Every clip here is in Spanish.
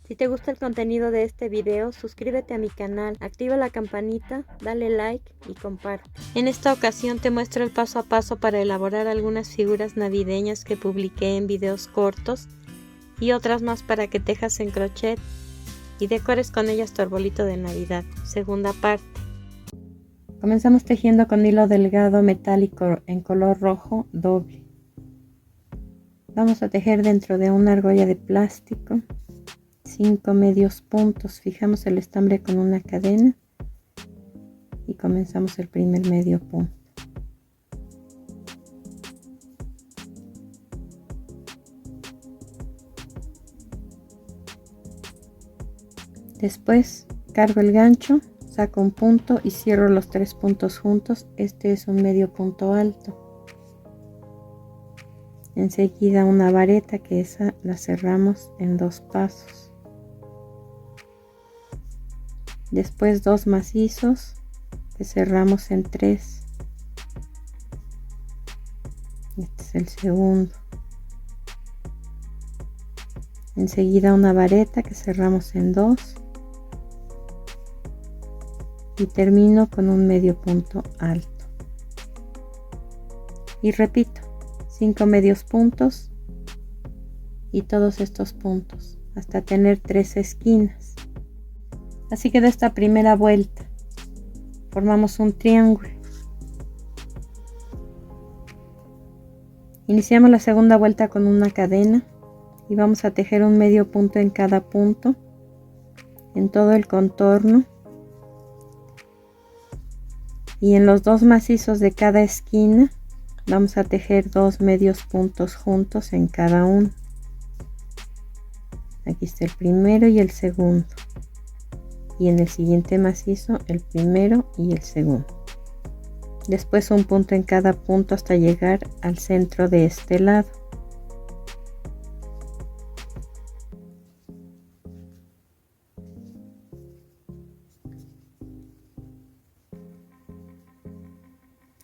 Si te gusta el contenido de este video, suscríbete a mi canal, activa la campanita, dale like y comparte. En esta ocasión te muestro el paso a paso para elaborar algunas figuras navideñas que publiqué en videos cortos y otras más para que tejas en crochet y decores con ellas tu arbolito de Navidad. Segunda parte. Comenzamos tejiendo con hilo delgado metálico en color rojo doble. Vamos a tejer dentro de una argolla de plástico 5 medios puntos. Fijamos el estambre con una cadena y comenzamos el primer medio punto. Después cargo el gancho, saco un punto y cierro los 3 puntos juntos. Este es un medio punto alto. Enseguida una vareta, que esa la cerramos en 2 pasos. Después 2 macizos que cerramos en 3. Este es el segundo. Enseguida una vareta que cerramos en 2. Y termino con un medio punto alto. Y repito, 5 medios puntos y todos estos puntos hasta tener 3 esquinas. Así queda esta primera vuelta. Formamos un triángulo. Iniciamos la segunda vuelta con una cadena y vamos a tejer un medio punto en cada punto, en todo el contorno, y en los 2 macizos de cada esquina vamos a tejer 2 medios puntos juntos en cada uno. Aquí está el primero y el segundo, y en el siguiente macizo el primero y el segundo. Después un punto en cada punto hasta llegar al centro de este lado.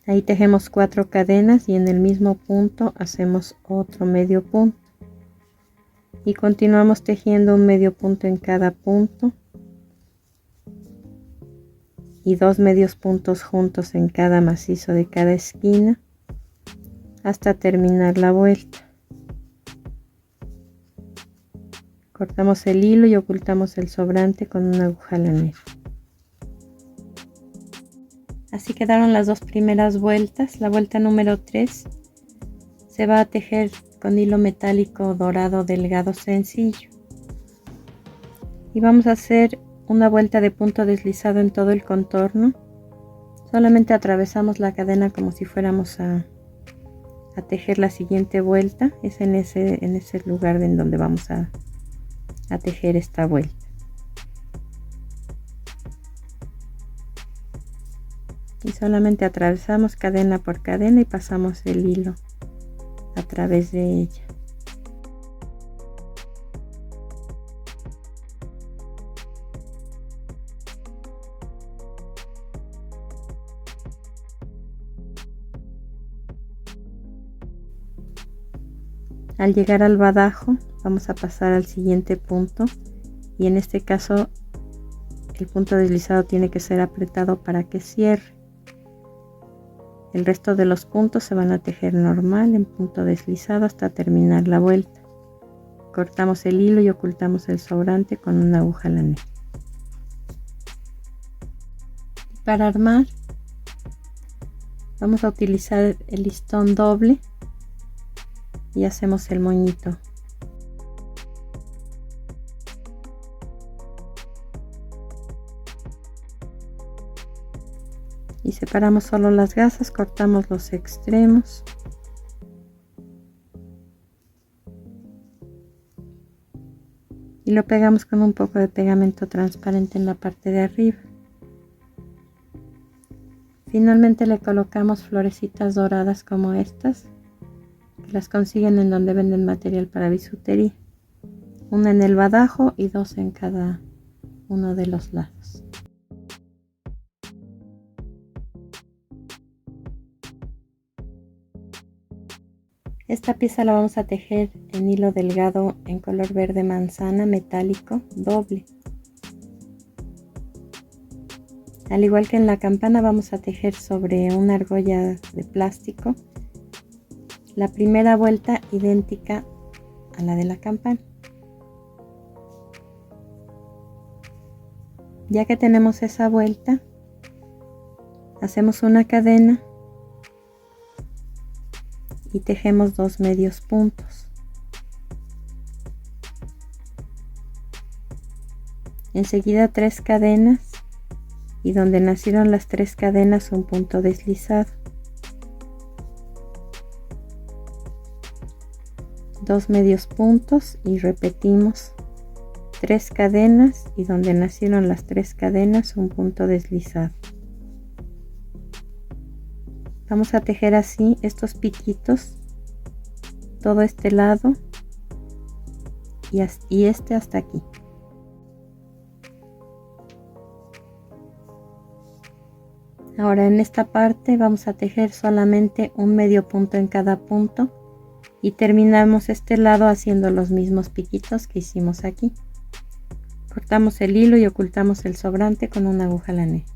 Ahí tejemos 4 cadenas y en el mismo punto hacemos otro medio punto y continuamos tejiendo un medio punto en cada punto y 2 medios puntos juntos en cada macizo de cada esquina hasta terminar la vuelta. Cortamos el hilo y ocultamos el sobrante con una aguja lanera. Así quedaron las 2 primeras vueltas. La vuelta número 3 se va a tejer con hilo metálico dorado delgado sencillo y vamos a hacer una vuelta de punto deslizado en todo el contorno. Solamente atravesamos la cadena como si fuéramos a tejer la siguiente vuelta. Es en ese lugar en donde vamos a tejer esta vuelta. Y solamente atravesamos cadena por cadena y pasamos el hilo a través de ella. Al llegar al badajo vamos a pasar al siguiente punto y en este caso el punto deslizado tiene que ser apretado para que cierre. El resto de los puntos se van a tejer normal en punto deslizado hasta terminar la vuelta. Cortamos el hilo y ocultamos el sobrante con una aguja lanera. Para armar vamos a utilizar el listón doble y hacemos el moñito. Y separamos solo las gasas, cortamos los extremos y lo pegamos con un poco de pegamento transparente en la parte de arriba. Finalmente le colocamos florecitas doradas como estas, que las consiguen en donde venden material para bisutería, una en el badajo y 2 en cada uno de los lados. Esta pieza la vamos a tejer en hilo delgado en color verde manzana metálico doble. Al igual que en la campana, vamos a tejer sobre una argolla de plástico la primera vuelta idéntica a la de la campana. Ya que tenemos esa vuelta, hacemos una cadena y tejemos 2 medios puntos. Enseguida 3 cadenas y donde nacieron las 3 cadenas un punto deslizado. 2 medios puntos y repetimos 3 cadenas y donde nacieron las 3 cadenas un punto deslizado. Vamos a tejer así estos piquitos, todo este lado y este hasta aquí. Ahora en esta parte vamos a tejer solamente un medio punto en cada punto y terminamos este lado haciendo los mismos piquitos que hicimos aquí. Cortamos el hilo y ocultamos el sobrante con una aguja lanera.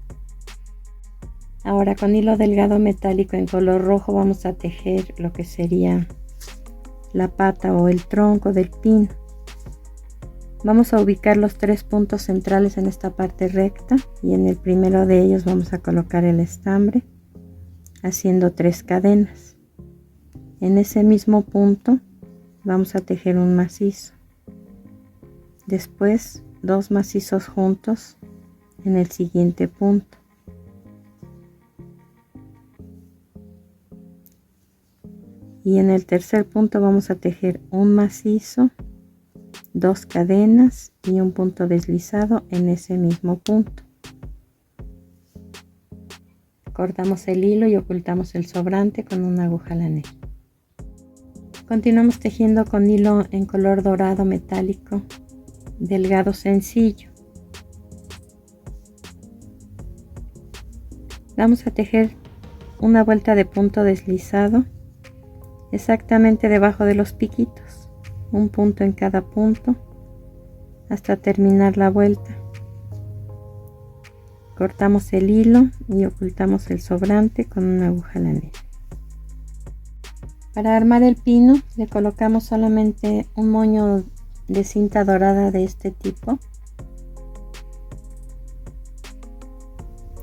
Ahora con hilo delgado metálico en color rojo vamos a tejer lo que sería la pata o el tronco del pino. Vamos a ubicar los 3 puntos centrales en esta parte recta y en el primero de ellos vamos a colocar el estambre haciendo 3 cadenas. En ese mismo punto vamos a tejer un macizo. Después 2 macizos juntos en el siguiente punto. Y en el tercer punto vamos a tejer un macizo, 2 cadenas y un punto deslizado en ese mismo punto. Cortamos el hilo y ocultamos el sobrante con una aguja lanera. Continuamos tejiendo con hilo en color dorado metálico, delgado sencillo. Vamos a tejer una vuelta de punto deslizado exactamente debajo de los piquitos, un punto en cada punto hasta terminar la vuelta. Cortamos el hilo y ocultamos el sobrante con una aguja lanera. Para armar el pino le colocamos solamente un moño de cinta dorada de este tipo.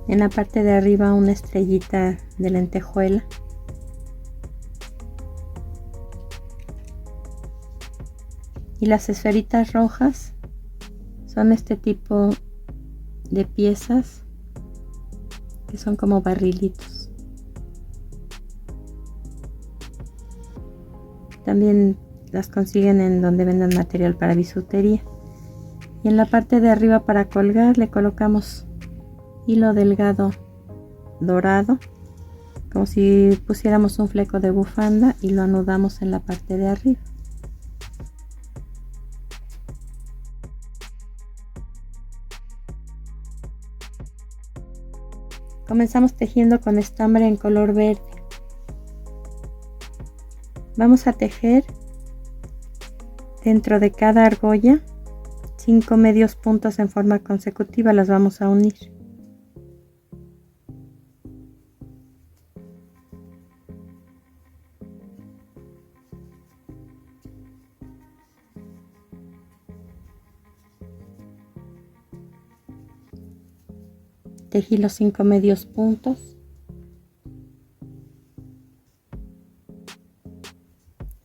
En la parte de arriba una estrellita de lentejuela. Y las esferitas rojas son este tipo de piezas que son como barrilitos. También las consiguen en donde vendan material para bisutería. Y en la parte de arriba para colgar le colocamos hilo delgado dorado, como si pusiéramos un fleco de bufanda, y lo anudamos en la parte de arriba. Comenzamos tejiendo con estambre en color verde. Vamos a tejer dentro de cada argolla 5 medios puntos en forma consecutiva, las vamos a unir. Tejí los 5 medios puntos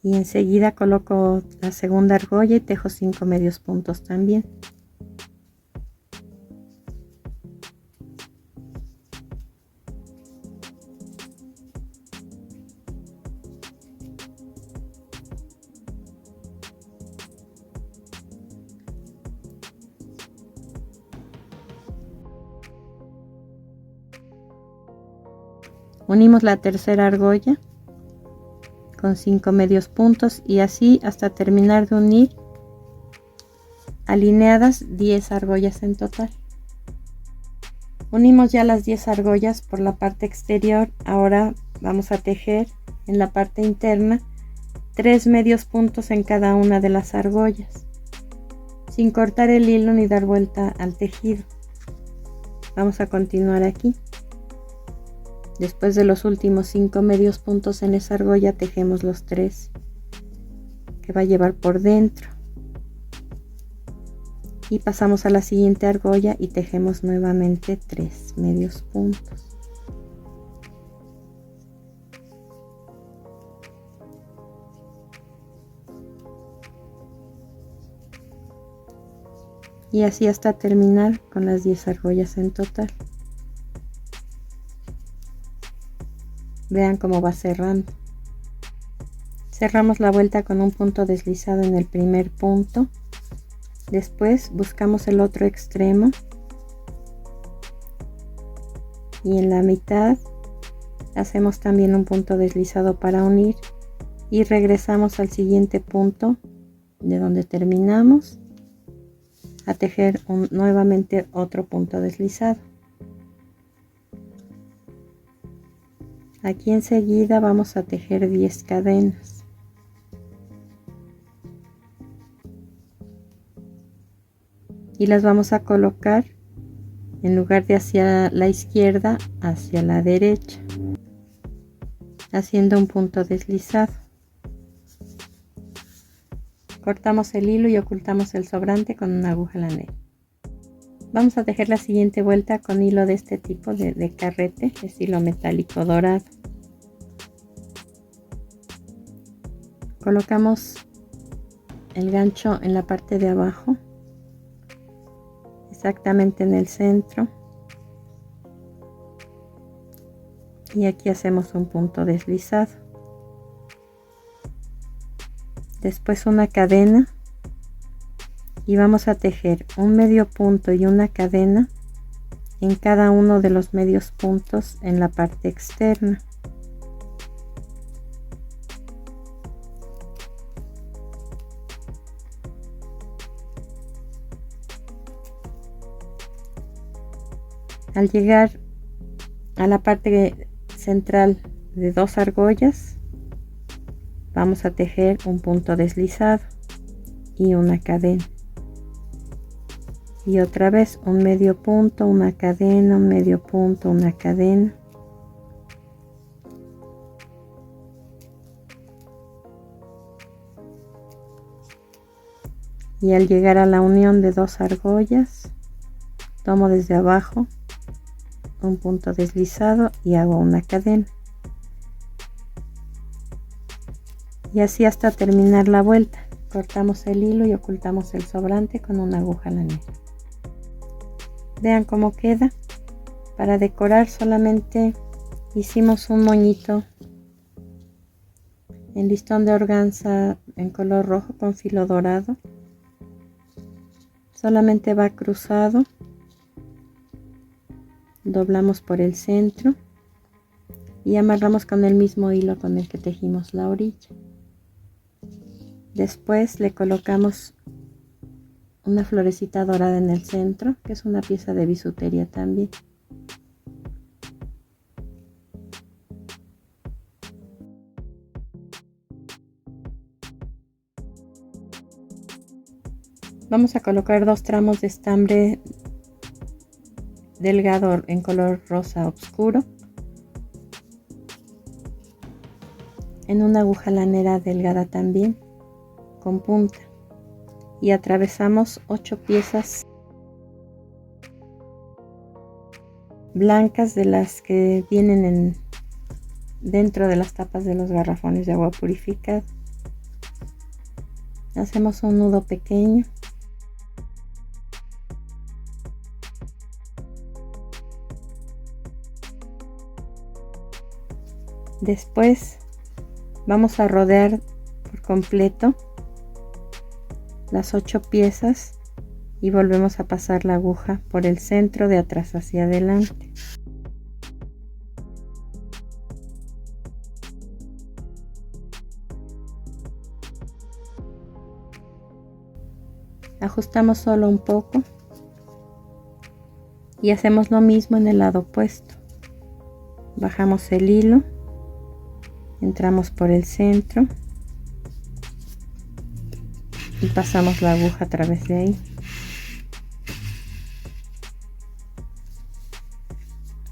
y enseguida coloco la segunda argolla y tejo 5 medios puntos también. Unimos la tercera argolla con 5 medios puntos y así hasta terminar de unir alineadas 10 argollas en total. Unimos ya las 10 argollas por la parte exterior. Ahora vamos a tejer en la parte interna 3 medios puntos en cada una de las argollas, sin cortar el hilo ni dar vuelta al tejido. Vamos a continuar aquí. Después de los últimos 5 medios puntos en esa argolla, tejemos los 3 que va a llevar por dentro. Y pasamos a la siguiente argolla y tejemos nuevamente 3 medios puntos. Y así hasta terminar con las 10 argollas en total. Vean cómo va cerrando. Cerramos la vuelta con un punto deslizado en el primer punto. Después buscamos el otro extremo y en la mitad hacemos también un punto deslizado para unir y regresamos al siguiente punto de donde terminamos a tejer nuevamente otro punto deslizado. Aquí enseguida vamos a tejer 10 cadenas. Y las vamos a colocar en lugar de hacia la izquierda, hacia la derecha, haciendo un punto deslizado. Cortamos el hilo y ocultamos el sobrante con una aguja lanera. Vamos a tejer la siguiente vuelta con hilo de este tipo de carrete, estilo metálico dorado. Colocamos el gancho en la parte de abajo, exactamente en el centro, y aquí hacemos un punto deslizado. Después una cadena y vamos a tejer un medio punto y una cadena en cada uno de los medios puntos en la parte externa. Al llegar a la parte central de 2 argollas, vamos a tejer un punto deslizado y una cadena. Y otra vez un medio punto, una cadena, un medio punto, una cadena. Y al llegar a la unión de 2 argollas, tomo desde abajo un punto deslizado y hago una cadena. Y así hasta terminar la vuelta. Cortamos el hilo y ocultamos el sobrante con una aguja lanera. Vean cómo queda. Para decorar solamente hicimos un moñito en listón de organza en color rojo con filo dorado. Solamente va cruzado. Doblamos por el centro y amarramos con el mismo hilo con el que tejimos la orilla. Después le colocamos una florecita dorada en el centro, que es una pieza de bisutería también. Vamos a colocar 2 tramos de estambre delgado en color rosa oscuro en una aguja lanera delgada también con punta y atravesamos 8 piezas blancas de las que vienen dentro de las tapas de los garrafones de agua purificada. Hacemos un nudo pequeño. Después vamos a rodear por completo las 8 piezas y volvemos a pasar la aguja por el centro de atrás hacia adelante. Ajustamos solo un poco y hacemos lo mismo en el lado opuesto. Bajamos el hilo, entramos por el centro y pasamos la aguja a través de ahí.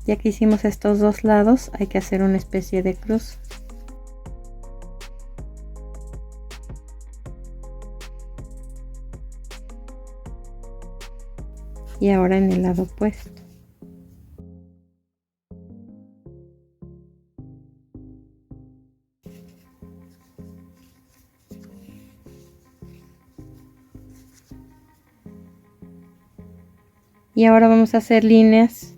Ya que hicimos estos dos lados, hay que hacer una especie de cruz. Y ahora en el lado opuesto. Y ahora vamos a hacer líneas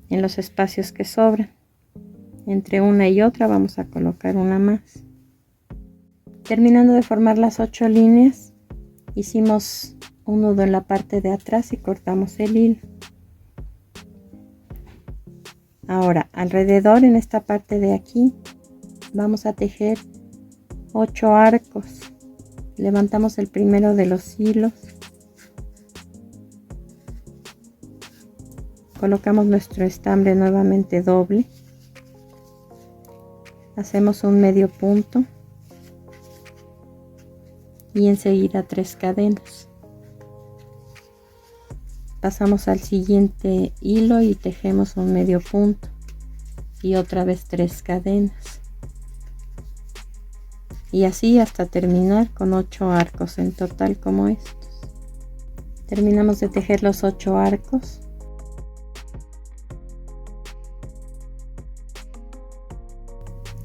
en los espacios que sobran. Entre una y otra vamos a colocar una más. Terminando de formar las 8 líneas, hicimos un nudo en la parte de atrás y cortamos el hilo. Ahora alrededor, en esta parte de aquí, vamos a tejer 8 arcos. Levantamos el primero de los hilos, colocamos nuestro estambre nuevamente doble, hacemos un medio punto y enseguida 3 cadenas. Pasamos al siguiente hilo y tejemos un medio punto y otra vez 3 cadenas, y así hasta terminar con 8 arcos en total como estos. Terminamos de tejer los 8 arcos.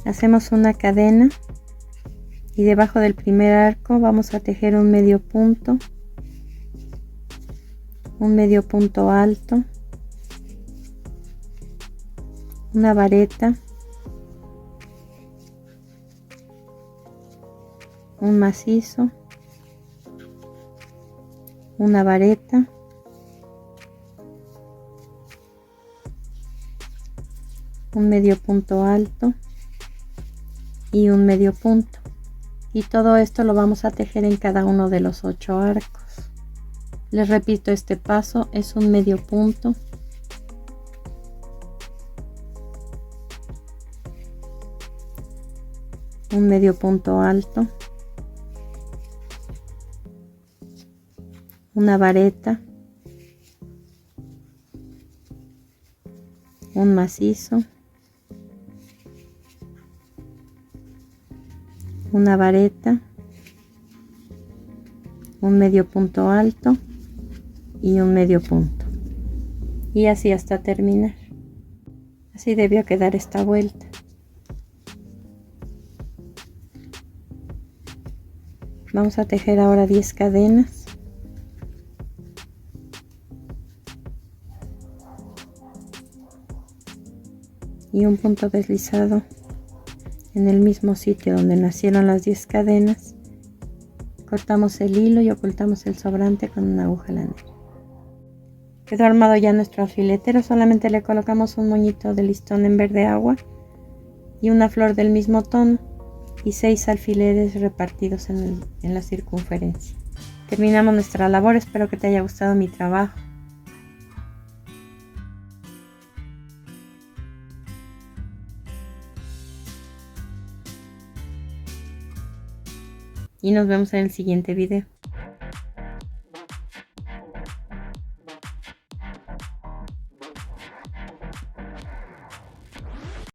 Hacemos una cadena y debajo del primer arco vamos a tejer un medio punto alto, una vareta, un macizo, una vareta, un medio punto alto y un medio punto, y todo esto lo vamos a tejer en cada uno de los 8 arcos. Les repito, este paso es un medio punto, un medio punto alto, una vareta, un macizo, una vareta, un medio punto alto y un medio punto, y así hasta terminar. Así debió quedar esta vuelta. Vamos a tejer ahora 10 cadenas. Y un punto deslizado en el mismo sitio donde nacieron las 10 cadenas. Cortamos el hilo y ocultamos el sobrante con una aguja lanera. Quedó armado ya nuestro alfiletero, solamente le colocamos un moñito de listón en verde agua y una flor del mismo tono y 6 alfileres repartidos en la circunferencia. Terminamos nuestra labor, espero que te haya gustado mi trabajo. Y nos vemos en el siguiente video.